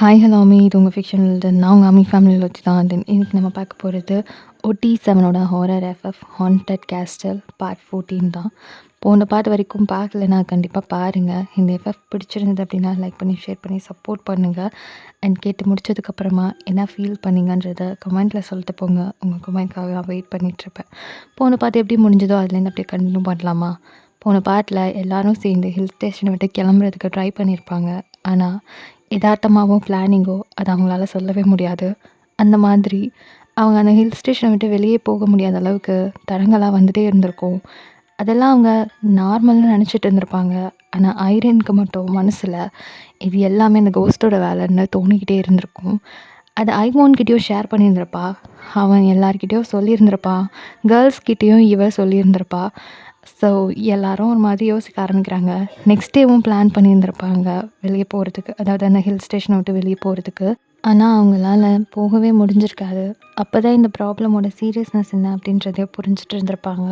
Hi hello அமி, இது உங்கள் fictional நான் உங்கள் அமி ஃபேமிலியில் வச்சு தான் இன்னைக்கு நம்ம பார்க்க போகிறது OT7ஓட horror FF haunted castle part 14 தான். போன பார்ட் வரைக்கும் பார்க்கலன்னா கண்டிப்பாக பாருங்கள். இந்த எஃப்எஃப் பிடிச்சிருந்தது அப்படின்னா லைக் பண்ணி ஷேர் பண்ணி சப்போர்ட் பண்ணுங்கள். அண்ட் கேட்டு முடிச்சதுக்கப்புறமா என்ன ஃபீல் பண்ணீங்கன்றதை கமெண்ட்டில் சொல்லிட்டு போங்க. உங்கள் கமெண்ட்காக நான் வெயிட் பண்ணிகிட்ருப்பேன். போன பார்ட் எப்படி முடிஞ்சதோ அதுலேருந்து அப்படியே கண்டினியூ பண்ணலாமா? போன பார்ட்டில் எல்லாரும் சேர்ந்து ஹில் ஸ்டேஷனை விட்டு கிளம்புறதுக்கு ட்ரை பண்ணியிருப்பாங்க. ஆனால் எதார்த்தமாகவும் பிளானிங்கோ அது அவங்களால சொல்லவே முடியாது. அந்த மாதிரி அவங்க அந்த ஹில் ஸ்டேஷனை விட்டு வெளியே போக முடியாத அளவுக்கு தடங்களாக வந்துட்டே இருந்திருக்கும். அதெல்லாம் அவங்க நார்மல்னு நினச்சிட்டு இருந்திருப்பாங்க. ஆனால் ஐரனுக்கு மட்டும் மனசில் இது எல்லாமே இந்த கோஸ்ட்டோட வேலைன்னு தோணிக்கிட்டே இருந்திருக்கும். அது ஐமோன்கிட்டேயும் ஷேர் பண்ணியிருந்திருப்பா. அவன் எல்லார்கிட்டேயும் சொல்லியிருந்திருப்பான். கேர்ள்ஸ்கிட்டேயும் இவ சொல்லியிருந்திருப்பா. ஸோ எல்லாரும் ஒரு மாதிரி யோசிக்க ஆரம்பிக்கிறாங்க. நெக்ஸ்ட் டேவும் பிளான் பண்ணியிருந்திருப்பாங்க வெளியே போகிறதுக்கு, அதாவது அந்த ஹில் ஸ்டேஷனை விட்டு வெளியே போகிறதுக்கு. ஆனால் அவங்களால போகவே முடிஞ்சிருக்காது. அப்போ தான் இந்த ப்ராப்ளமோட சீரியஸ்னஸ் என்ன அப்படின்றதே புரிஞ்சுட்டு இருந்திருப்பாங்க.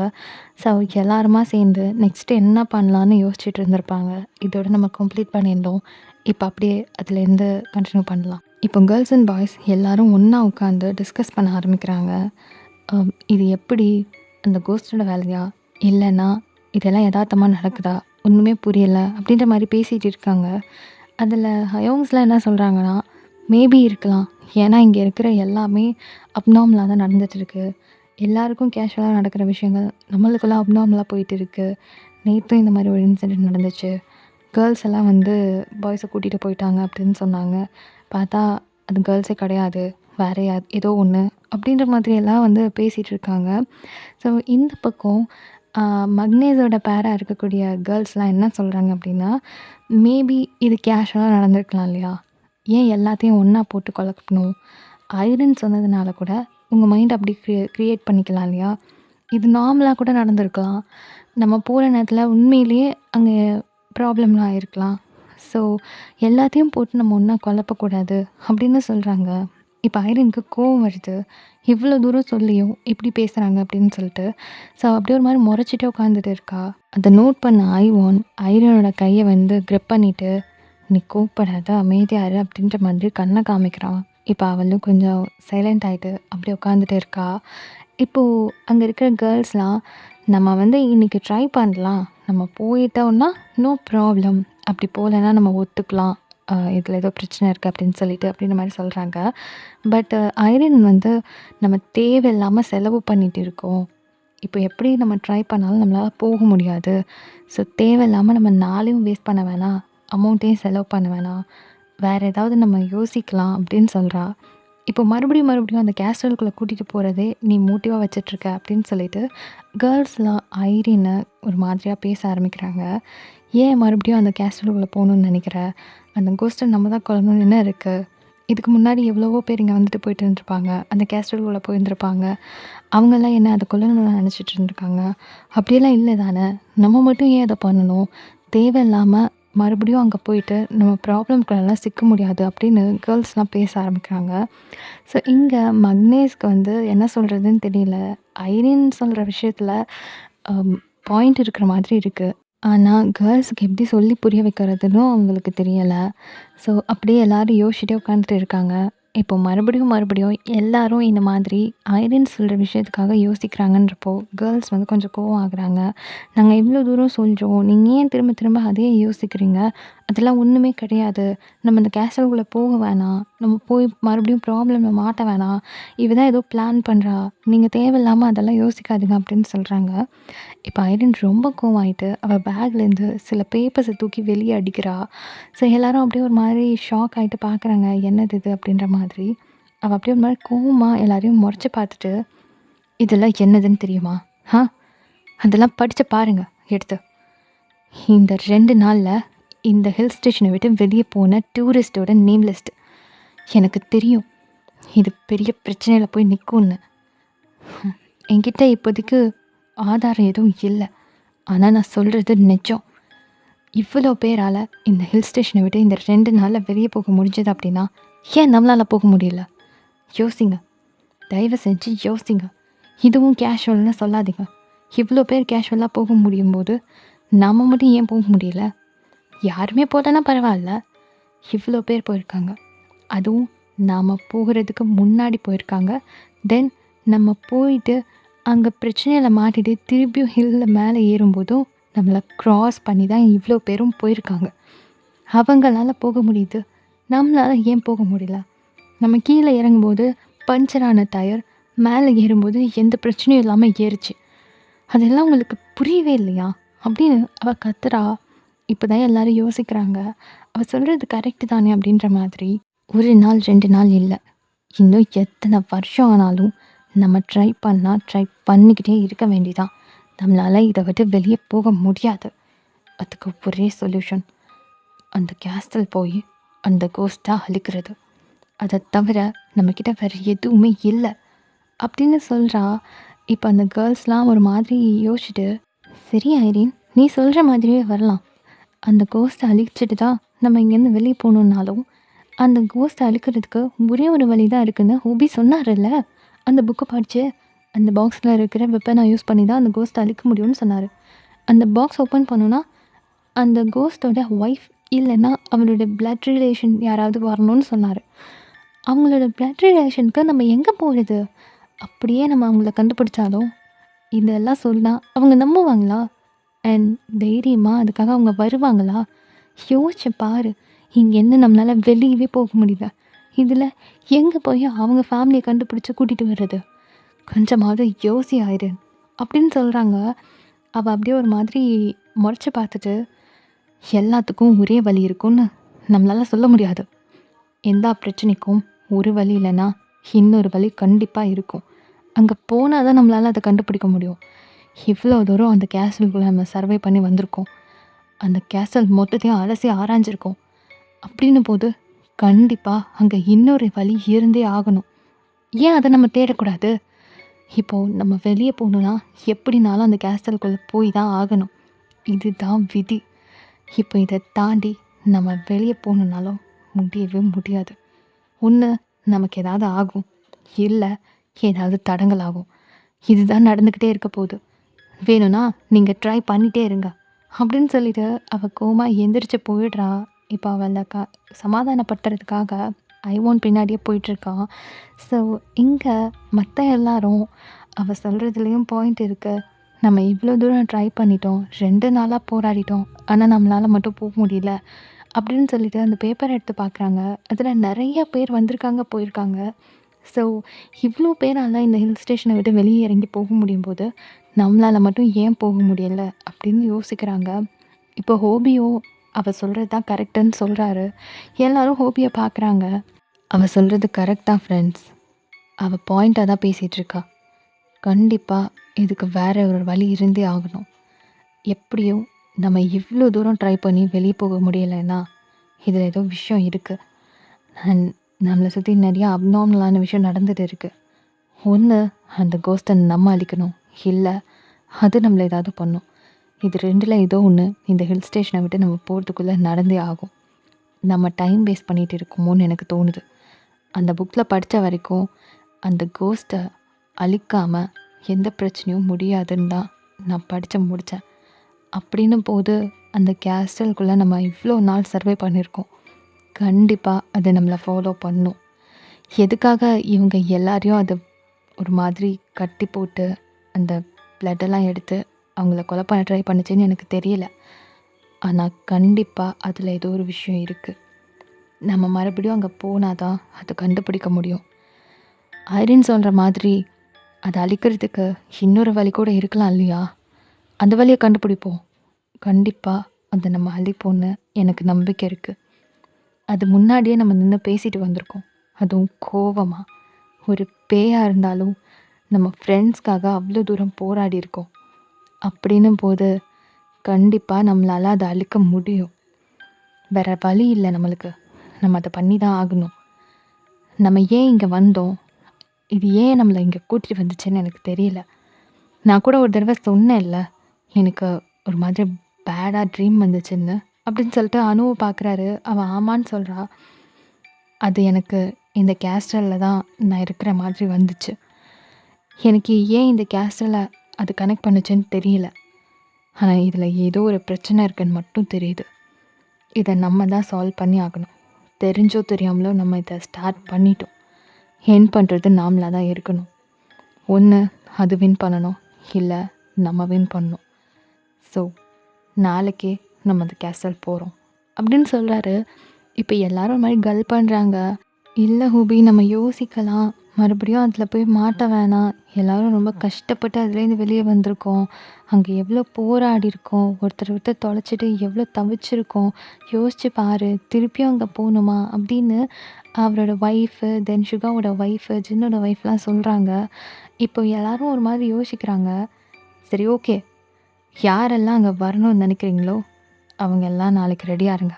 ஸோ எல்லாருமா சேர்ந்து நெக்ஸ்ட்டு என்ன பண்ணலான்னு யோசிச்சுட்டு இருந்திருப்பாங்க. இதோட நம்ம கம்ப்ளீட் பண்ணியிருந்தோம். இப்போ அப்படியே அதுலேருந்து கண்டினியூ பண்ணலாம். இப்போ கேர்ள்ஸ் அண்ட் பாய்ஸ் எல்லோரும் ஒன்றா உட்காந்து டிஸ்கஸ் பண்ண ஆரம்பிக்கிறாங்க. இது எப்படி அந்த கோஸ்டோட வேலையா, இல்லைன்னா இதெல்லாம் யதார்த்தமாக நடக்குதா, ஒன்றுமே புரியலை அப்படின்ற மாதிரி பேசிகிட்டு இருக்காங்க. அதில் ஹயோங்ஸ்லாம் என்ன சொல்கிறாங்கன்னா, மேபி இருக்கலாம். ஏன்னா இங்கே இருக்கிற எல்லாமே அப்நார்மலாக தான் நடந்துகிட்ருக்கு. எல்லாருக்கும் கேஷுவலாக நடக்கிற விஷயங்கள் நம்மளுக்குள்ள அப்நார்மலாக போயிட்டு இருக்குது. நேற்றும் இந்த மாதிரி ஒரு இன்சிடெண்ட் நடந்துச்சு. கேர்ள்ஸ் எல்லாம் வந்து பாய்ஸை கூட்டிகிட்டு போயிட்டாங்க அப்படின்னு சொன்னாங்க. பார்த்தா அது கேர்ள்ஸே கிடையாது, வேற ஏதோ ஒன்று அப்படின்ற மாதிரியெல்லாம் வந்து பேசிகிட்டு இருக்காங்க. ஸோ இந்த பக்கம் மக்னேஸோட பேராக இருக்கக்கூடிய கேர்ள்ஸ்லாம் என்ன சொல்கிறாங்க அப்படின்னா, மேபி இது கேஷுவலாக நடந்திருக்கலாம் இல்லையா? ஏன் எல்லாத்தையும் ஒன்றா போட்டு குழப்பணும்? ஐரன் சொன்னதுனால கூட உங்கள் மைண்ட் அப்படி க்ரியேட் பண்ணிக்கலாம் இல்லையா? இது நார்மலாக கூட நடந்திருக்கலாம். நம்ம போகிற நேரத்தில் உண்மையிலேயே அங்கே ப்ராப்ளம்லாம் இருக்கலாம். ஸோ எல்லாத்தையும் போட்டு நம்ம ஒன்றா குழப்பக்கூடாது அப்படின்னு சொல்கிறாங்க. இப்போ ஐரனுக்கு கோவம் வருது. இவ்வளோ தூரம் சொல்லியும் இப்படி பேசுகிறாங்க அப்படின்னு சொல்லிட்டு. ஸோ அப்படியே ஒரு மாதிரி முறைச்சிட்டே உட்காந்துட்டு இருக்கா. அதை நோட் பண்ண ஐரனோட கையை வந்து க்ரிப் பண்ணிவிட்டு, நீ கோவப்படாத, அமைதியாரு அப்படின்ற மாதிரி கண்ணை காமிக்கிறான். இப்போ அவளும் கொஞ்சம் சைலண்ட் ஆகிட்டு அப்படியே உட்காந்துட்டு இருக்கா. இப்போது அங்கே இருக்கிற கேர்ள்ஸ்லாம், நம்ம வந்து இன்றைக்கி ட்ரை பண்ணலாம், நம்ம போயிட்டோம்னா நோ ப்ராப்ளம், அப்படி போகலன்னா நம்ம ஒத்துக்கலாம், இதில் ஏதோ பிரச்சனை இருக்குது அப்படின்னு சொல்லிட்டு அப்படின்ற மாதிரி சொல்கிறாங்க. பட் ஐரன் வந்து நம்ம தேவையில்லாமல் செலவு பண்ணிகிட்டு இருக்கோம். இப்போ எப்படி நம்ம ட்ரை பண்ணாலும் நம்மளால் போக முடியாது. ஸோ தேவையில்லாமல் நம்ம நாளையும் வேஸ்ட் பண்ண வேணாம், அமௌண்ட்டையும் செலவு பண்ண வேணாம், வேறு ஏதாவது நம்ம யோசிக்கலாம் அப்படின்னு சொல்கிறா. இப்போ மறுபடியும் அந்த கேஸ்டலுக்குள்ளே கூட்டிகிட்டு போகிறதே நீ மோட்டிவாக வச்சிட்ருக்க அப்படின்னு சொல்லிட்டு கேர்ள்ஸ்லாம் ஐரினை ஒரு மாதிரியாக பேச ஆரம்பிக்கிறாங்க. ஏன் மறுபடியும் அந்த கேஸ்டலுக்குள்ளே போகணுன்னு நினைக்கிற? அந்த கோஸ்ட்டை நம்ம தான் கொல்லணும்னு என்ன இருக்குது? இதுக்கு முன்னாடி எவ்வளவோ பேர் இங்கே வந்துட்டு போயிட்டு இருந்திருப்பாங்க. அந்த கேஸ்டலுக்குள்ளே போயிருந்திருப்பாங்க. அவங்கெல்லாம் என்ன அதை கொல்லணும்னு நினச்சிட்டு இருந்திருக்காங்க? அப்படியெல்லாம் இல்லை தானே. நம்ம மட்டும் ஏன் அதை பண்ணணும்? தேவையில்லாமல் மறுபடியும் அங்கே போயிட்டு நம்ம ப்ராப்ளம்குள்ளெல்லாம் சிக்க முடியாது அப்படின்னு கேர்ள்ஸ்லாம் பேச ஆரம்பிக்கிறாங்க. ஸோ இங்கே மக்னேஸ்க்கு வந்து என்ன சொல்கிறதுன்னு தெரியல. ஐரின் சொல்கிற விஷயத்தில் பாயிண்ட் இருக்கிற மாதிரி இருக்குது. ஆனால் கேர்ள்ஸுக்கு எப்படி சொல்லி புரிய வைக்கிறதுன்னும் அவங்களுக்கு தெரியலை. ஸோ அப்படியே எல்லோரும் யோசிச்சுட்டே உட்காந்துட்டு இருக்காங்க. இப்போ மறுபடியும் எல்லாரும் இந்த மாதிரி ஐரன் சொல்கிற விஷயத்துக்காக யோசிக்கிறாங்கன்றப்போ கேர்ள்ஸ் வந்து கொஞ்சம் கோவம் ஆகுறாங்க. நாங்கள் இவ்வளோ தூரம் சொல்கிறோம், நீங்கள் ஏன் திரும்ப திரும்ப அதையே யோசிக்கிறீங்க? அதெல்லாம் ஒன்றுமே கிடையாது. நம்ம இந்த கேஸ்டலுக்குள்ளே போக வேணாம், நம்ம போய் மறுபடியும் ப்ராப்ளமில் மாட்ட வேணாம், இவ தான் ஏதோ பிளான் பண்ணுறா, நீங்கள் தேவையில்லாமல் அதெல்லாம் யோசிக்காதீங்க அப்படின்னு சொல்கிறாங்க. இப்போ ஐரன் ரொம்ப கோவமாயிட்டு அவள் பேக்லேருந்து சில பேப்பர்ஸை தூக்கி வெளியே அடிக்கிறா. ஸோ எல்லோரும் அப்படியே ஒரு மாதிரி ஷாக் ஆகிட்டு பார்க்குறாங்க, என்னது இது அப்படின்ற மாதிரி. அவள் அப்படியே ஒரு மாதிரி கோவமாக எல்லாரையும் முறைச்சி பார்த்துட்டு, இதெல்லாம் என்னதுன்னு தெரியுமா? அதெல்லாம் படித்து பாருங்க எடுத்து. இந்த 2 நாளில் இந்த ஹில் ஸ்டேஷனை விட்டு வெளியே போன டூரிஸ்ட்டோட நேம் லிஸ்ட். எனக்கு தெரியும் இது பெரிய பிரச்சனையில் போய் நிற்கும்னு. என்கிட்ட இப்போதைக்கு ஆதாரம் எதுவும் இல்லை, ஆனால் நான் சொல்கிறது நிஜம். இவ்வளோ பேரால் இந்த ஹில் ஸ்டேஷனை விட்டு இந்த 2 நாளில் வெளியே போக முடிஞ்சது அப்படின்னா ஏன் நம்மளால் போக முடியல? யோசிங்க, தயவு செஞ்சு யோசிங்க. இதுவும் கேஷுவல்னு சொல்லாதீங்க. இவ்வளோ பேர் கேஷுவலாக போக முடியும் போது நம்ம மட்டும் ஏன் போக முடியல? யாருமே போகலன்னா பரவாயில்ல, இவ்வளோ பேர் போயிருக்காங்க. அதுவும் நாம் போகிறதுக்கு முன்னாடி போயிருக்காங்க. தென் நம்ம போயிட்டு அங்கே பிரச்சனையில் மாட்டிட்டு திருப்பியும் ஹில்லில் மேலே ஏறும்போதும் நம்மளை க்ராஸ் பண்ணி தான் இவ்வளோ பேரும் போயிருக்காங்க. அவங்களால போக முடியுது, நம்மளால் ஏன் போக முடியல? நம்ம கீழே இறங்கும்போது பஞ்சரான டயர், மேலே ஏறும்போது எந்த பிரச்சனையும் இல்லாமல் ஏறுச்சு. அதெல்லாம் உங்களுக்கு புரியவே இல்லையா அப்படின்னு அவள் கத்துறா. இப்போ தான் எல்லோரும் யோசிக்கிறாங்க, அவள் சொல்கிறது கரெக்டு தானே அப்படின்ற மாதிரி. ஒரு நாள் 2 நாள் இல்லை, இன்னும் எத்தனை வருஷம் ஆனாலும் நம்ம ட்ரை பண்ணிக்கிட்டே இருக்க வேண்டியதான். நம்மளால் இதை விட்டு வெளியே போக முடியாது. அதுக்கு ஒரே சொல்யூஷன், அந்த கேஸ்டல் போய் அந்த கோஸ்ட்டை அழிக்கிறது. அதை தவிர நம்மக்கிட்ட வேறு எதுவுமே இல்லை அப்படின்னு சொல்கிறா. இப்போ அந்த கேர்ள்ஸ்லாம் ஒரு மாதிரி யோசிச்சுட்டு, சரி ஐரின், நீ சொல்கிற மாதிரியே வரலாம். அந்த கோஸ்ட்டை அழிச்சிட்டு தான் நம்ம இங்கேருந்து வெளியே போகணுன்னாலும் அந்த கோஸ்ட்டை அழிக்கிறதுக்கு ஒரே ஒரு வழி தான் இருக்குதுன்னு ஹோபி சொன்னார்ல. அந்த புக்கை படித்து அந்த பாக்ஸில் இருக்கிற வெப்பனை யூஸ் பண்ணி தான் அந்த கோஸ்ட்டை அழிக்க முடியும்னு சொன்னார். அந்த பாக்ஸ் ஓப்பன் பண்ணோன்னா அந்த கோஸ்ட்டோட ஒய்ஃப் இல்லைன்னா அவளோட பிளட் ரிலேஷன் யாராவது வரணும்னு சொன்னார். அவங்களோட பிளட் ரிலேஷனுக்கு நம்ம எங்கே போகிறது? அப்படியே நம்ம அவங்கள கண்டுபிடிச்சாலும் இதெல்லாம் சொன்னால் அவங்க நம்புவாங்களா? அண்ட் தைரியமாக அதுக்காக அவங்க வருவாங்களா? யோசிச்சு பாரு, இங்கேருந்து நம்மளால் வெளியவே போக முடியல. இதில் எங்கே போய் அவங்க ஃபேமிலியை கண்டுபிடிச்சி கூட்டிகிட்டு வர்றது? கொஞ்சமாவது யோசி ஆயிரு அப்படின்னு சொல்கிறாங்க. அவள் அப்படியே ஒரு மாதிரி முறைச்சி பார்த்துட்டு, எல்லாத்துக்கும் ஒரே வழி இருக்கும்னு நம்மளால் சொல்ல முடியாது. எந்த பிரச்சனைக்கும் ஒரு வழி இல்லைன்னா இன்னொரு வழி கண்டிப்பாக இருக்கும். அங்கே போனால் தான் நம்மளால் அதை கண்டுபிடிக்க முடியும். இவ்வளோ தூரம் அந்த கேசலுக்குள்ளே நம்ம சர்வே பண்ணி வந்திருக்கோம். அந்த கேசல் மொத்தத்தையும் அலசி ஆராய்ஞ்சிருக்கோம். அப்படின்னு போது கண்டிப்பாக அங்கே இன்னொரு வழி இருந்தே ஆகணும். ஏன் அதை நம்ம தேடக்கூடாது? இப்போது நம்ம வெளியே போகணுன்னா எப்படினாலும் அந்த கேஸ்டலுக்குள்ளே போய் தான் ஆகணும். இதுதான் விதி. இப்போ இதை தாண்டி நம்ம வெளியே போகணுன்னாலும் முடியவே முடியாது. ஒன்று நமக்கு ஏதாவது ஆகும், இல்லை ஏதாவது தடங்கள் ஆகும். இதுதான் நடந்துக்கிட்டே இருக்க போகுது. வேணும்னா நீங்கள் ட்ரை பண்ணிகிட்டே இருங்க அப்படின்னு சொல்லிட்டு அவள் கோமா எந்திரிச்சு போயிடுறா. இப்போ அவளை சமாதானப்படுத்துறதுக்காக ஐவோன் பின்னாடியே போயிட்டுருக்கான். ஸோ இங்கே மற்ற எல்லாரும் அவள் சொல்கிறதுலேயும் பாயிண்ட் இருக்குது. நம்ம இவ்வளோ தூரம் ட்ரை பண்ணிட்டோம், 2 நாளாக போராடிட்டோம், ஆனால் நம்மளால் மட்டும் போக முடியல அப்படின்னு சொல்லிட்டு அந்த பேப்பரை எடுத்து பார்க்குறாங்க. அதில் நிறைய பேர் வந்திருக்காங்க, போயிருக்காங்க. ஸோ இவ்வளோ பேரால் இந்த ஹில் ஸ்டேஷனை விட்டு வெளியே இறங்கி போக முடியும் போது நம்மளால் மட்டும் ஏன் போக முடியலை அப்படின்னு யோசிக்கிறாங்க. இப்போ ஹோபியோ அவள் சொல்கிறது தான் கரெக்டுன்னு சொல்கிறாரு. எல்லோரும் ஹோபியை பார்க்குறாங்க. அவள் சொல்கிறது கரெக்டாக ஃப்ரெண்ட்ஸ், அவள் பாயிண்ட்டாக தான் பேசிகிட்ருக்கா. கண்டிப்பாக இதுக்கு வேறு ஒரு வழி இருந்தே ஆகணும். எப்படியும் நம்ம இவ்வளோ தூரம் ட்ரை பண்ணி வெளியே போக முடியலைன்னா இதில் ஏதோ விஷயம் இருக்குது. அண்ட் நம்மளை சுற்றி நிறையா அப்நார்மலான விஷயம் நடந்துகிட்டு இருக்குது. ஒன்று அந்த கோஸ்ட்டை நம்ம அழிக்கணும், இல்லை அது நம்மளை ஏதாவது பண்ணும். இது 2ல் ஏதோ ஒன்று இந்த ஹில் ஸ்டேஷனை விட்டு நம்ம போகிறதுக்குள்ளே நடந்தே ஆகும். நம்ம டைம் வேஸ்ட் பண்ணிகிட்டு இருக்கோமோன்னு எனக்கு தோணுது. அந்த புக்கில் படித்த வரைக்கும் அந்த கோஸ்ட்டை அழிக்காமல் எந்த பிரச்சனையும் முடியாதுன்னு தான் நான் படித்து முடித்தேன். அப்படின்னும் போது அந்த கேஸ்டலுக்குள்ளே நம்ம இவ்வளோ நாள் சர்வே பண்ணியிருக்கோம். கண்டிப்பாக அது நம்மளை ஃபாலோ பண்ணும். எதுக்காக இவங்க எல்லாரையும் அது ஒரு மாதிரி கட்டி போட்டு அந்த பிளட்டெல்லாம் எடுத்து அவங்கள கொலை பண்ண ட்ரை பண்ணிச்சுன்னு எனக்கு தெரியல. ஆனால் கண்டிப்பாக அதில் ஏதோ ஒரு விஷயம் இருக்குது. நம்ம மறுபடியும் அங்கே போனால் தான் அதை கண்டுபிடிக்க முடியும். ஐரின் சொல்கிற மாதிரி அதை அழிக்கிறதுக்கு இன்னொரு வழி கூட இருக்கலாம் இல்லையா? அந்த வழியை கண்டுபிடிப்போம். கண்டிப்பாக அதை நம்ம அழிப்போன்னு எனக்கு நம்பிக்கை இருக்குது. அது முன்னாடியே நம்ம நின்று பேசிட்டு வந்திருக்கோம். அதுவும் கோவமாக. ஒரு பேயாக இருந்தாலும் நம்ம ஃப்ரெண்ட்ஸ்க்காக அவ்வளோ தூரம் போராடி இருக்கோம். அப்படின்னும் போது கண்டிப்பாக நம்மளால் அதை அழிக்க முடியும். வேறு வழி இல்லை நம்மளுக்கு. நம்ம அதை பண்ணி தான் ஆகணும். நம்ம ஏன் இங்கே வந்தோம், இது ஏன் நம்மளை இங்கே கூட்டிகிட்டு வந்துச்சுன்னு எனக்கு தெரியல. நான் கூட ஒரு தடவை சொன்னேன்ல, எனக்கு ஒரு மாதிரி பேடாக ட்ரீம் வந்துச்சுன்னு அப்படின்னு சொல்லிட்டு அனுவை பார்க்குறாரு. அவன் ஆமான்னு சொல்கிறா. அது எனக்கு இந்த கேஸ்டலில் தான் நான் இருக்கிற மாதிரி வந்துச்சு. எனக்கு ஏன் இந்த கேஸ்டலை அது கனெக்ட் பண்ணுச்சுன்னு தெரியல. ஆனால் இதில் ஏதோ ஒரு பிரச்சனை இருக்குன்னு மட்டும் தெரியுது. இதை நம்ம தான் சால்வ் பண்ணி ஆகணும். தெரிஞ்சோ தெரியாமலோ நம்ம இதை ஸ்டார்ட் பண்ணிட்டோம். எண்ட் பண்ணுறது நாமளாக தான் இருக்கணும். ஒன்று அது வின் பண்ணணும், இல்லை நம்ம வின் பண்ணணும். ஸோ நாளைக்கே நம்ம அந்த கேஸ்டல் போகிறோம் அப்படின்னு சொல்கிறாரு. இப்போ எல்லாரும் ஒரு மாதிரி கல் பண்ணுறாங்க. இல்லை ஹூபி, நம்ம யோசிக்கலாம், மறுபடியும் அதில் போய் மாட்ட வேணாம். எல்லாரும் ரொம்ப கஷ்டப்பட்டு அதுலேருந்து வெளியே வந்திருக்கோம். அங்கே எவ்வளோ போராடி இருக்கோம், ஒருத்தர் தொலைச்சிட்டு எவ்வளோ தவிச்சிருக்கோம். யோசிச்சு பாரு, திருப்பியும் அங்கே போகணுமா அப்படின்னு அவரோட ஒய்ஃபு, தென் சுகாவோட ஒய்ஃபு, ஜின்னோட ஒய்ஃப்லாம் சொல்கிறாங்க. இப்போ எல்லாரும் ஒரு மாதிரி யோசிக்கிறாங்க. சரி, ஓகே, யாரெல்லாம் அங்கே வரணும்னு நினைக்கிறீங்களோ அவங்க எல்லாம் நாளைக்கு ரெடியாக இருங்க.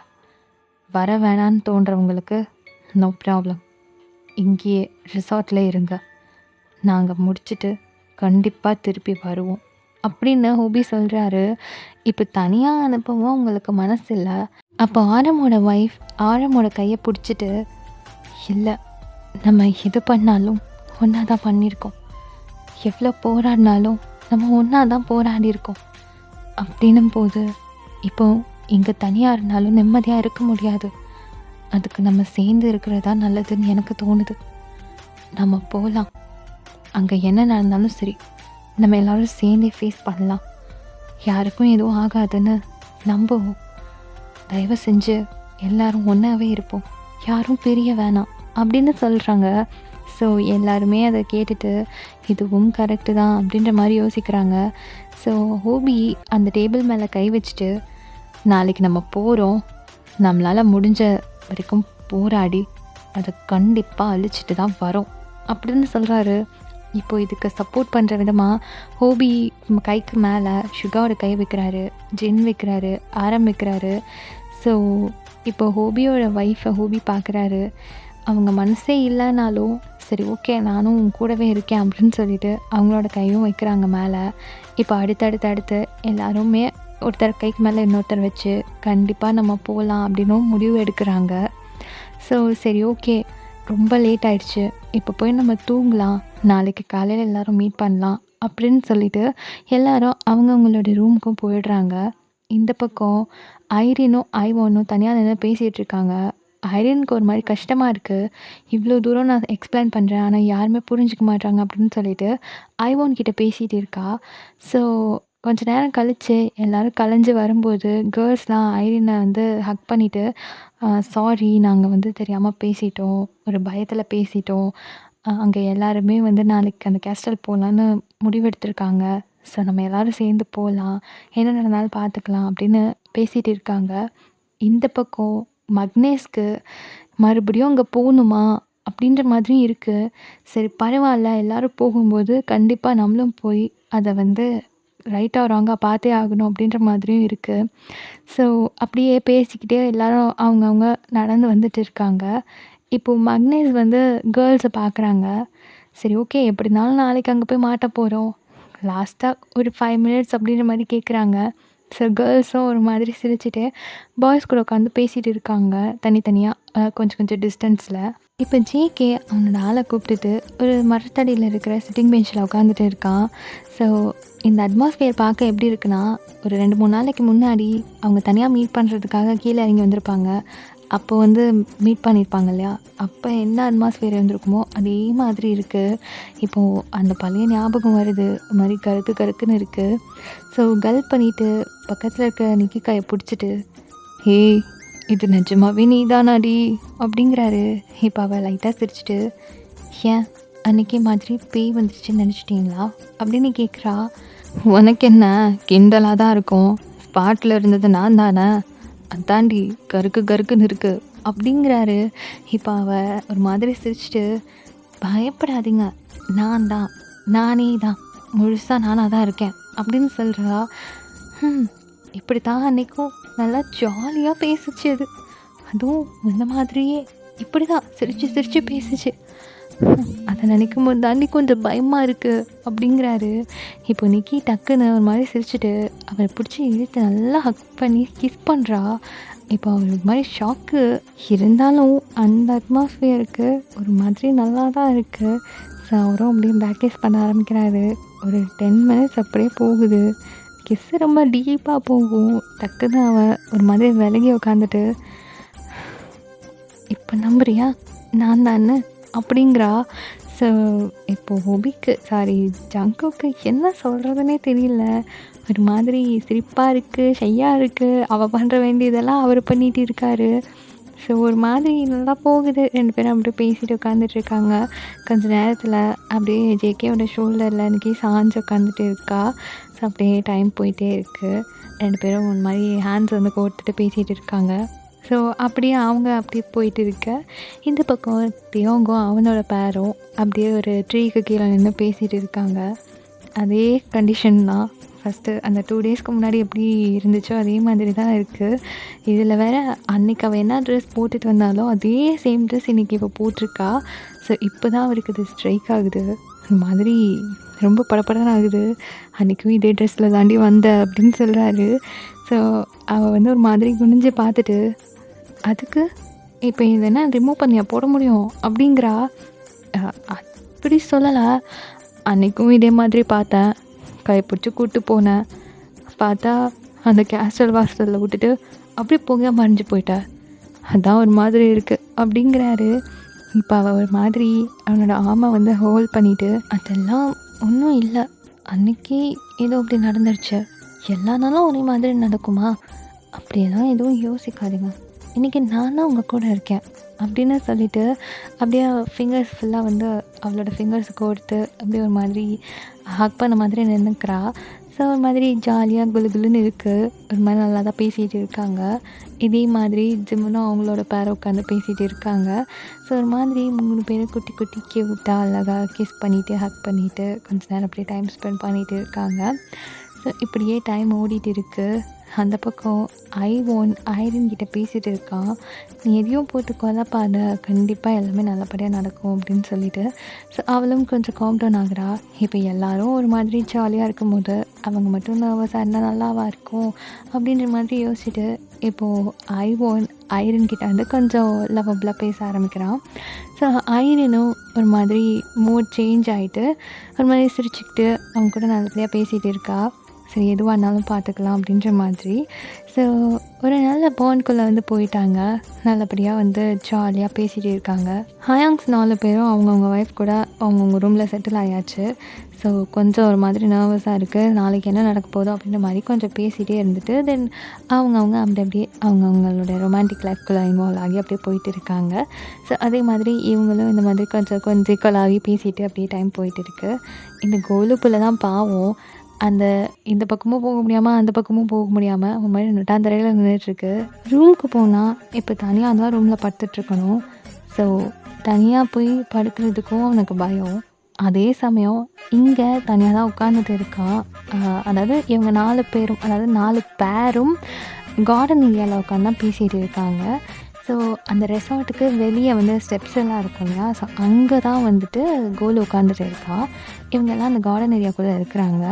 வர வேணான்னு தோன்றவங்களுக்கு நோ ப்ராப்ளம், இங்கேயே ரிசார்ட்லேயே இருங்க. நாங்கள் முடிச்சுட்டு கண்டிப்பாக திருப்பி வருவோம் அப்படின்னு ஹூபி சொல்கிறாரு. இப்போ தனியாக அனுப்பவும் உங்களுக்கு மனசு இல்லை. அப்போ ஆரமோட ஒய்ஃப் ஆரமோட கையை பிடிச்சிட்டு, இல்லை, நம்ம எது பண்ணாலும் ஒன்றா தான் பண்ணியிருக்கோம், எவ்வளோ போராடினாலும் நம்ம ஒன்றா தான் போராடியிருக்கோம் அப்படின்னும் போது இப்போ இங்கே தனியாக இருந்தாலும் நிம்மதியாக இருக்க முடியாது. அதுக்கு நம்ம சேர்ந்து இருக்கிறதா நல்லதுன்னு எனக்கு தோணுது. நம்ம போகலாம், அங்கே என்ன நடந்தாலும் சரி நம்ம எல்லோரும் சேர்ந்தே ஃபேஸ் பண்ணலாம். யாருக்கும் எதுவும் ஆகாதுன்னு நம்புவோம். தயவு செஞ்சு எல்லாரும் ஒன்றாவே இருப்போம், யாரும் பிரிய வேணாம் அப்படின்னு சொல்கிறாங்க. ஸோ எல்லாருமே அதை கேட்டுட்டு இதுவும் கரெக்டு தான் அப்படின்ற மாதிரி யோசிக்கிறாங்க. ஸோ ஹூபி அந்த டேபிள் மேலே கை வச்சுட்டு, நாளைக்கு நம்ம போகிறோம், நம்மளால் முடிஞ்ச வரைக்கும் போராடி அதை கண்டிப்பாக அழிச்சிட்டு தான் வரோம் அப்படின்னு சொல்கிறாரு. இப்போ இதுக்கு சப்போர்ட் பண்ணுற விதமாக ஹூபி கைக்கு மேலே சுகாவோட கை வைக்கிறாரு, ஜின் வைக்கிறாரு, ஆரம் வைக்கிறாரு. ஸோ இப்போ ஹூபியோட ஒய்ஃபை ஹூபி பார்க்குறாரு. அவங்க மனசே இல்லைனாலும் சரி, ஓகே, நானும் உன் கூடவே இருக்கேன் அப்படின்னு சொல்லிட்டு அவங்களோட கையும் வைக்கிறாங்க மேலே. இப்போ அடுத்தடுத்து எல்லாருமே ஒருத்தர் கைக்கு மேலே இன்னொருத்தர் வச்சு கண்டிப்பாக நம்ம போகலாம் அப்படின்னும் முடிவு எடுக்கிறாங்க. ஸோ சரி, ஓகே, ரொம்ப லேட் ஆயிடுச்சு, இப்போ போய் நம்ம தூங்கலாம், நாளைக்கு காலையில் எல்லோரும் மீட் பண்ணலாம் அப்படின்னு சொல்லிட்டு எல்லாரும் அவங்கவுங்களோட ரூமுக்கும் போயிடுறாங்க. இந்த பக்கம் ஐரினும் ஐவோனும் தனியாக நின்று பேசிகிட்டு இருக்காங்க. ஐரினுக்கு ஒரு மாதிரி கஷ்டமாக இருக்குது. இவ்வளோ தூரம் நான் எக்ஸ்பிளைன் பண்ணுறேன், ஆனால் யாருமே புரிஞ்சிக்க மாட்டாங்க அப்படின்னு சொல்லிட்டு ஐவோன் கிட்ட பேசிகிட்டு இருக்கா. ஸோ கொஞ்ச நேரம் கழித்து எல்லோரும் கலைஞ்சு வரும்போது கேர்ள்ஸ்லாம் ஐரினை வந்து ஹக் பண்ணிவிட்டு, சாரி, நாங்கள் வந்து தெரியாமல் பேசிட்டோம், ஒரு பயத்தில் பேசிட்டோம், அங்கே எல்லாருமே வந்து நாளைக்கு அந்த கேஸ்டல் போகலான்னு முடிவெடுத்திருக்காங்க, ஸோ நம்ம எல்லோரும் சேர்ந்து போகலாம், என்ன நடந்தாலும் பார்த்துக்கலாம் அப்படின்னு பேசிகிட்டு இருக்காங்க. இந்த பக்கம் மக்னேஷ்க்கு மறுபடியும் அங்கே போகணுமா அப்படின்ற மாதிரியும் இருக்குது. சரி, பரவாயில்ல, எல்லோரும் போகும்போது கண்டிப்பாக நம்மளும் போய் அதை வந்து ரைட்டாக ராங்காக பார்த்தே ஆகணும் அப்படின்ற மாதிரியும் இருக்குது. ஸோ அப்படியே பேசிக்கிட்டே எல்லோரும் அவங்கவுங்க நடந்து வந்துட்டு இருக்காங்க. இப்போது மக்னேஷ் வந்து கேர்ள்ஸை பார்க்குறாங்க. சரி, ஓகே, எப்படி இருந்தாலும் நாளைக்கு அங்கே போய் மாட்ட போகிறோம், லாஸ்ட்டாக ஒரு 5 மினிட்ஸ் அப்படின்ற மாதிரி கேட்குறாங்க. ஸோ கேர்ள்ஸும் ஒரு மாதிரி சிரிச்சுட்டு பாய்ஸ் கூட உட்காந்து பேசிகிட்டு இருக்காங்க தனித்தனியாக, கொஞ்சம் டிஸ்டன்ஸில். இப்போ ஜேகே அவனோட ஆளை கூப்பிட்டுட்டு ஒரு மரத்தடியில் இருக்கிற சிட்டிங் பெஞ்சில் உட்காந்துட்டு இருக்கான். ஸோ இந்த அட்மாஸ்ஃபியர் பார்க்க எப்படி இருக்குன்னா, ஒரு 2-3 நாளைக்கு முன்னாடி அவங்க தனியாக மீட் பண்ணுறதுக்காக கீழே இறங்கி வந்திருப்பாங்க. அப்போ வந்து மீட் பண்ணியிருப்பாங்க இல்லையா, அப்போ என்ன அட்மாஸ்ஃபியர் இருந்திருக்குமோ அதே மாதிரி இருக்குது. இப்போது அந்த பழைய ஞாபகம் வருது, ஒரு மாதிரி கருக்குன்னு இருக்குது. ஸோ கல் பண்ணிவிட்டு பக்கத்தில் இருக்க நிக்கிக்காயை பிடிச்சிட்டு, ஏய், இது நிஜமாவே நீ தானாடி அப்படிங்கிறாரு. இப்போ அவள் லைட்டாக சிரிச்சிட்டு, ஏன் அன்றைக்கி மாதிரி பேய் வந்துருச்சுன்னு நினச்சிட்டிங்களா அப்படின்னு கேட்குறா. உனக்கு என்ன, கிண்டலாக தான் இருக்கும், ஸ்பாட்டில் இருந்தது நான் தானே, அதாண்டி கருக்குன்னு இருக்குது அப்படிங்கிறாரு. இப்போ அவள் ஒரு மாதிரி சிரிச்சிட்டு, பயப்படாதீங்க, நானே தான், முழுசாக நானாக தான் இருக்கேன் அப்படின்னு சொல்கிறா. இப்படி தான் அன்றைக்கும் நல்லா ஜாலியாக பேசிச்சு அது, அதுவும் இந்த மாதிரியே இப்படி தான் சிரித்து பேசிச்சு. அதை நினைக்கும் போது தாண்டி கொஞ்சம் பயமாக இருக்குது அப்படிங்கிறாரு. இப்போ நிக்கி டக்குன்னு ஒரு மாதிரி சிரிச்சுட்டு அவரை பிடிச்சி இழுத்து நல்லா ஹக் பண்ணி கிஸ் பண்ணுறா. இப்போ அவர் ஒரு மாதிரி ஷாக்கு இருந்தாலும் அந்த அட்மாஸ்ஃபியருக்கு ஒரு மாதிரி நல்லா தான் இருக்குது. ஸோ அவரும் அப்படியே ப்ராக்டிஸ் பண்ண ஆரம்பிக்கிறாரு. ஒரு 10 மினிட்ஸ் அப்படியே போகுது. கிஸ்ஸு ரொம்ப டீப்பாக போகும். டக்குன்னு அவன் ஒரு மாதிரி விலகி உட்காந்துட்டு, இப்போ நம்புறியா நான் தான்னு அப்படிங்கிறா. ஸோ இப்போ ஹொபிக்கு சாரி ஜங்குக்கு என்ன சொல்கிறதுனே தெரியல. ஒரு மாதிரி சிரிப்பாக இருக்குது, ஷையாக இருக்குது. அவள் பண்ணுற வேண்டியதெல்லாம் அவர் பண்ணிகிட்டு இருக்காரு. ஸோ ஒரு மாதிரி நல்லா போகுது. 2 பேரும் அப்படியே பேசிட்டு உட்காந்துட்ருக்காங்க. கொஞ்ச நேரத்தில் அப்படியே ஜேகேவோட ஷோல்டரில் இன்னைக்கு சாஞ்சு உட்காந்துட்டு இருக்கா. ஸோ அப்படியே டைம் போயிட்டே இருக்குது. 2 பேரும் ஒரு மாதிரி ஹேண்ட்ஸ் வந்து கோர்த்துட்டு பேசிகிட்டு இருக்காங்க. ஸோ அப்படியே அவங்க அப்படியே போயிட்டு இருக்க, இந்த பக்கம் தியோங்கும் அவனோட பேரும் அப்படியே ஒரு ட்ரீக்கு கீழே நின்று பேசிகிட்டு இருக்காங்க. அதே கண்டிஷன் தான். ஃபஸ்ட்டு அந்த 2 டேஸ்க்கு முன்னாடி எப்படி இருந்துச்சோ அதே மாதிரி தான் இருக்குது. இதில் வேற அன்னைக்கு அவள் என்ன ட்ரெஸ் போட்டுட்டு வந்தாலோ அதே சேம் ட்ரெஸ் இன்றைக்கி இப்போ போட்டிருக்கா. ஸோ இப்போ தான் அவருக்கு இது ஸ்ட்ரைக் ஆகுது. இந்த மாதிரி ரொம்ப படபடன்னு ஆகுது. அன்றைக்கும் இதே ட்ரெஸ்ஸில் தாண்டி வந்த அப்படின்னு சொல்கிறாரு. ஸோ அவள் வந்து ஒரு மாதிரி குனிஞ்சு பார்த்துட்டு, அதுக்கு இப்போ இது என்ன ரிமூவ் பண்ணியா போட முடியும் அப்படிங்கிறா. அப்படி சொல்லலை. அன்றைக்கும் இதே மாதிரி பார்த்தேன், கைப்பிடிச்சி கூப்பிட்டு போனேன், பார்த்தா அந்த கேஸ்டல் வாசலில் விட்டுட்டு அப்படியே புகையாக மறைஞ்சு போயிட்டேன், அதான் ஒரு மாதிரி இருக்குது அப்படிங்கிறாரு. இப்போ அவள் ஒரு மாதிரி அவனோட ஆமை வந்து ஹோல்ட் பண்ணிவிட்டு, அதெல்லாம் ஒன்றும் இல்லை, அன்றைக்கி ஏதோ அப்படி நடந்துருச்சு, எல்லா நாளும் ஒரே மாதிரி நடக்குமா, அப்படியெல்லாம் எதுவும் யோசிக்காதீங்க, இன்றைக்கி நான் தான் உங்கள் கூட இருக்கேன் அப்படின்னு சொல்லிவிட்டு அப்படியே ஃபிங்கர்ஸ் ஃபுல்லாக வந்து அவளோட ஃபிங்கர்ஸ் கோர்த்து அப்படியே ஒரு மாதிரி ஹக் பண்ண மாதிரி நின்றுக்கிறா. ஸோ ஒரு மாதிரி ஜாலியாக குலுகுலுன்னு இருக்குது. ஒரு மாதிரி நல்லா தான் பேசிகிட்டு இருக்காங்க. இதே மாதிரி ஜிம்முனும் அவங்களோட பேரை உட்காந்து பேசிகிட்டு இருக்காங்க. ஸோ ஒரு மாதிரி 3 பேரும் குட்டி குட்டி க்யூட்டாக அழகாக கிஸ் பண்ணிவிட்டு ஹக் பண்ணிவிட்டு கொஞ்ச நேரம் அப்படியே டைம் ஸ்பெண்ட் பண்ணிகிட்டு இருக்காங்க. ஸோ இப்படியே டைம் ஓடிட்டு இருக்குது. அந்த பக்கம் ஐரன் கிட்ட பேசிகிட்டு இருக்கான். நீ எதையும் போட்டு கொலைப்பாத, கண்டிப்பாக எல்லாமே நல்லபடியாக நடக்கும் அப்படின்னு சொல்லிட்டு. ஸோ அவளும் கொஞ்சம் காம் டவுன் ஆகுறா. இப்போ எல்லோரும் ஒரு மாதிரி ஜாலியாக இருக்கும்போது அவங்க மட்டும் நர்வஸாக இருந்தால் நல்லாவா இருக்கும் அப்படின்ற மாதிரி யோசிச்சுட்டு இப்போது ஐரன் கிட்ட வந்து கொஞ்சம் லவ்வபிளாக பேச ஆரம்பிக்கிறான். ஸோ ஐரனும் ஒரு மாதிரி மூட் சேஞ்ச் ஆகிட்டு ஒரு மாதிரி சிரிச்சுக்கிட்டு அவங்க கூட நல்லபடியாக பேசிகிட்டு இருக்கா. சரி எதுவாக இருந்தாலும் பார்த்துக்கலாம் அப்படின்ற மாதிரி. ஸோ ஒரு நல்ல பாண்ட்குள்ளே வந்து போயிட்டாங்க. நல்லபடியாக வந்து ஜாலியாக பேசிகிட்டு இருக்காங்க. ஹயாங்ஸ் 4 பேரும் அவங்கவுங்க ஒய்ஃப் கூட அவங்கவுங்க ரூமில் செட்டில் ஆயாச்சு. ஸோ கொஞ்சம் ஒரு மாதிரி நர்வஸாக இருக்குது, நாளைக்கு என்ன நடக்க போதோ அப்படின்ற மாதிரி கொஞ்சம் பேசிகிட்டே இருந்துட்டு தென் அவங்கவுங்க அப்படியே அவங்கவுங்களோட ரொமான்டிக் லைஃப்குள்ளே இன்வால்வ் ஆகி அப்படியே போயிட்டு இருக்காங்க. ஸோ அதே மாதிரி இவங்களும் இந்த மாதிரி கொஞ்சம் ஈக்குவலாகி பேசிகிட்டு அப்படியே டைம் போயிட்டு இருக்குது. இந்த கோலுக்குள்ளே தான் பாவம் இந்த பக்கமும் போக முடியாமல் அந்த பக்கமும் போக முடியாமல் ஒரு மாதிரி நட்டாந்தரையில் நின்றுட்டுருக்கு. ரூமுக்கு போனால் இப்போ தனியாக தான் ரூமில் படுத்துட்ருக்கணும். ஸோ தனியாக போய் படுக்கிறதுக்கும் அவனுக்கு பயம். அதே சமயம் இங்கே தனியாக தான் உட்காந்துட்டு இருக்கான். அதாவது இவங்க 4 பேரும், அதாவது 4 பேரும் கார்டன் ஏரியாவில் உட்காந்து தான் பேசிகிட்டு இருக்காங்க. ஸோ அந்த ரெசார்ட்டுக்கு வெளியே வந்து ஸ்டெப்ஸ் எல்லாம் இருக்கும் இல்லையா, ஸோ அங்கே தான் வந்துட்டு கோல் உட்காந்துட்டு இருக்கான். இவங்கெல்லாம் அந்த கார்டன் ஏரியாக்குள்ளே இருக்கிறாங்க.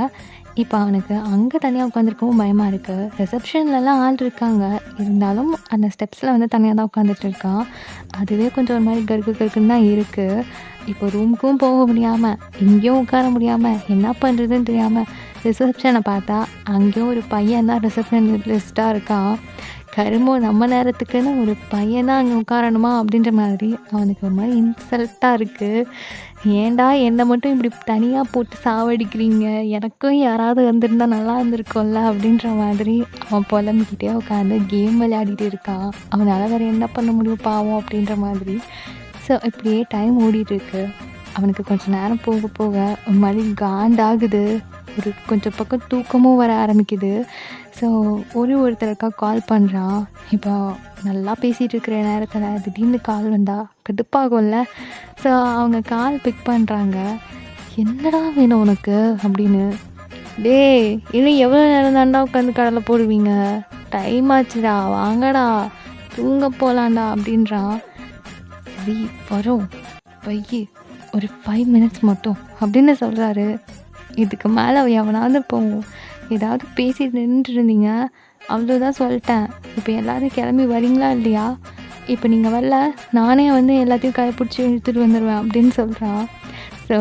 இப்போ அவனுக்கு அங்கே தனியாக உட்காந்துருக்கவும் பயமாக இருக்குது. ரிசப்ஷன்லலாம் ஆள் இருக்காங்க, இருந்தாலும் அந்த ஸ்டெப்ஸில் வந்து தனியாக தான் உட்காந்துட்டு இருக்கான். அதுவே கொஞ்சம் ஒரு மாதிரி கருக்குன்னு தான் இருக்குது. இப்போ ரூமுக்கும் போக முடியாமல் இங்கேயும் உட்கார முடியாமல் என்ன பண்ணுறதுன்னு தெரியாமல் ரிசப்ஷனை பார்த்தா அங்கேயும் ஒரு பையன் தான் ரிசப்ஷன் லிஸ்ட்டாக இருக்கான். கருமோ நம்ம நேரத்துக்குன்னு ஒரு பையன் தான் அங்கே உட்காரணுமா அப்படின்ற மாதிரி அவனுக்கு ஒரு மாதிரி இன்சல்ட்டாக இருக்குது. ஏன்டா என்னை மட்டும் இப்படி தனியாக போட்டு சாவடிக்கிறீங்க, எனக்கும் யாராவது வந்திருந்தா நல்லா இருந்திருக்கும்ல அப்படின்ற மாதிரி அவன் புலம்பிக்கிட்டே உட்காந்து கேம் விளையாடிட்டு இருக்கான். அவனால் வேறு என்ன பண்ண முடியும் பாவம் அப்படின்ற மாதிரி. ஸோ இப்படியே டைம் ஓடிட்டுருக்கு. அவனுக்கு கொஞ்சம் நேரம் போக போக ஒரு மாதிரி காண்டாகுது. கொஞ்சம் பக்கம் தூக்கமும் வர ஆரம்பிக்குது. ஸோ ஒருத்தருக்கா கால் பண்ணுறான். இப்போ நல்லா பேசிகிட்டு இருக்கிற நேரத்தில் திடீர்னு கால் வந்தால் கடுப்பாகும்ல. ஸோ அவங்க கால் பிக் பண்ணுறாங்க. என்னடா வேணும் உனக்கு அப்படின்னு. டேய் இன்னும் எவ்வளோ நேரம் தாண்டா உட்காந்து கடலை போடுவீங்க, டைம் ஆச்சுடா வாங்கடா தூங்க போகலாண்டா அப்படின்றான். சரி வரும் பையி ஒரு 5 மினிட்ஸ் மட்டும் அப்படின்னு சொல்கிறாரு. இதுக்கு மேலே எவனாவது போவோம் ஏதாவது பேசி நின்றுருந்தீங்க அவ்வளோதான் சொல்லிட்டேன். இப்போ எல்லோரும் கிளம்பி வரீங்களா இல்லையா, இப்போ நீங்கள் வரல நானே வந்து எல்லாத்தையும் கைப்பிடிச்சி இழுத்துட்டு வந்துடுவேன் அப்படின்னு சொல்கிறான். ஸோ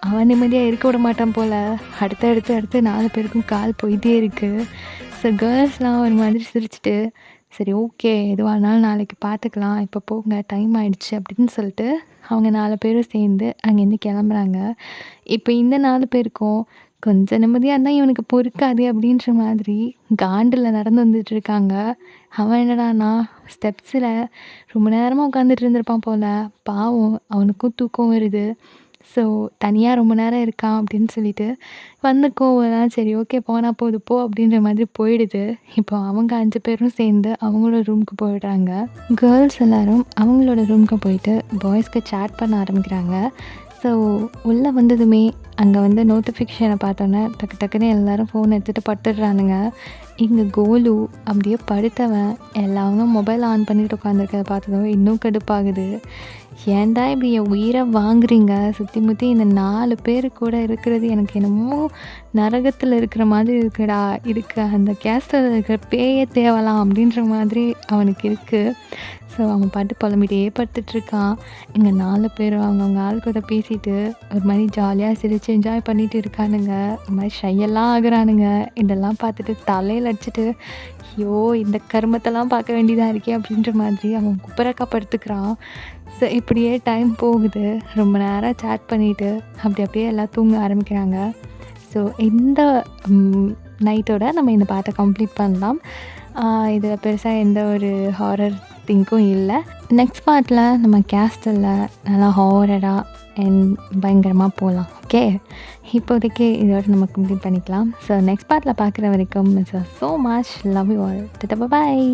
அவன் நிம்மதியாக இருக்க விட மாட்டான் போல். அடுத்து 4 பேருக்கும் கால் போயிட்டே இருக்குது. ஸோ கேர்ள்ஸ்லாம் ஒரு மாதிரி சிரிச்சுட்டு சரி ஓகே எதுவானாலும் நாளைக்கு பார்த்துக்கலாம். இப்போ போங்க டைம் ஆயிடுச்சு அப்படின்னு சொல்லிட்டு, அவங்க 4 பேரும் சேர்ந்து அங்கேருந்து கிளம்புறாங்க. இப்ப இந்த 4 பேருக்கும் கொஞ்சம் நிம்மதியா இருந்தா இவனுக்கு பொறுக்காது அப்படின்ற மாதிரி காண்டுல நடந்து வந்துட்டுருக்காங்க. அவன் என்னடான்னா ஸ்டெப்ஸில ரொம்ப நேரமா உட்காந்துட்டு இருந்திருப்பான் போல. பாவம் அவனுக்கும் தூக்கம் வருது. ஸோ தனியா ரொம்ப நேரம் இருக்கான் அப்படின்னு சொல்லிட்டு வந்து கோவம்லாம் சரி ஓகே போனா போது போ அப்படின்ற மாதிரி போயிடுது. இப்போ அவங்க 5 பேரும் சேர்ந்து அவங்களோட ரூமுக்கு போயிடுறாங்க. கேர்ள்ஸ் எல்லாரும் அவங்களோட ரூமுக்கு போயிட்டு பாய்ஸ்க்கு சேட் பண்ண ஆரம்பிக்கிறாங்க. ஸோ உள்ள வந்ததுமே அங்க வந்து நோட்டிஃபிகேஷன பார்த்தோன்னே டக்கு டக்குன்னு எல்லாரும் ஃபோன் எடுத்துட்டு படுத்துடுறானுங்க. இங்க கோலு அப்படியே படுத்தவன் எல்லாரும் மொபைல் ஆன் பண்ணிட்டு உட்காந்துருக்கத பார்த்ததும் இன்னும் கடுப்பாகுது. ஏன்டா இப்படி என் உயிரை வாங்குறீங்க? சுத்தி முத்தி இந்த 4 பேரு கூட இருக்கிறது எனக்கு என்னமோ நரகத்துல இருக்கிற மாதிரி இருக்குடா. இதுக்கு அந்த கேஸ்டில் இருக்கிற பேயே தேவலாம் அப்படின்ற மாதிரி அவனுக்கு இருக்கு. ஸோ அவன் பாட்டு புலம்பிட்டே படுத்துட்ருக்கான். இங்க 4 பேரும் அவங்கவங்க ஆள் கூட பேசிட்டு ஒரு மாரி ஜாலியா சிரிச்சு என்ஜாய் பண்ணிட்டு இருக்கானுங்க. ஒரு மாரி ஷையெல்லாம் ஆகுறானுங்க. இதெல்லாம் பார்த்துட்டு தலையில அடிச்சுட்டு, ஐயோ! இந்த கருமத்தெல்லாம் பார்க்க வேண்டியதா இருக்கே அப்படின்ற மாதிரி அவன் குப்புறக்கா படுத்துக்கிறான். ஸோ இப்படியே டைம் போகுது. ரொம்ப நேரம் சேட் பண்ணிட்டு அப்படியே எல்லாம் தூங்க ஆரம்பிக்கிறாங்க. ஸோ இந்த நைட்டோட நம்ம இந்த பாட்டை கம்ப்ளீட் பண்ணலாம். இதில் பெருசா எந்த ஒரு ஹாரர் திங்க்கும் இல்ல. நெக்ஸ்ட் பார்ட்டில் நம்ம கேஸ்டலில் நல்லா ஹாரரா அண்ட் பயங்கரமா போகலாம். ஓகே. இப்போதைக்கு இதோட நம்ம கம்ப்ளீட் பண்ணிக்கலாம். ஸோ நெக்ஸ்ட் பார்ட்டில் பார்க்குற வரைக்கும் so much love you all. Tata bye.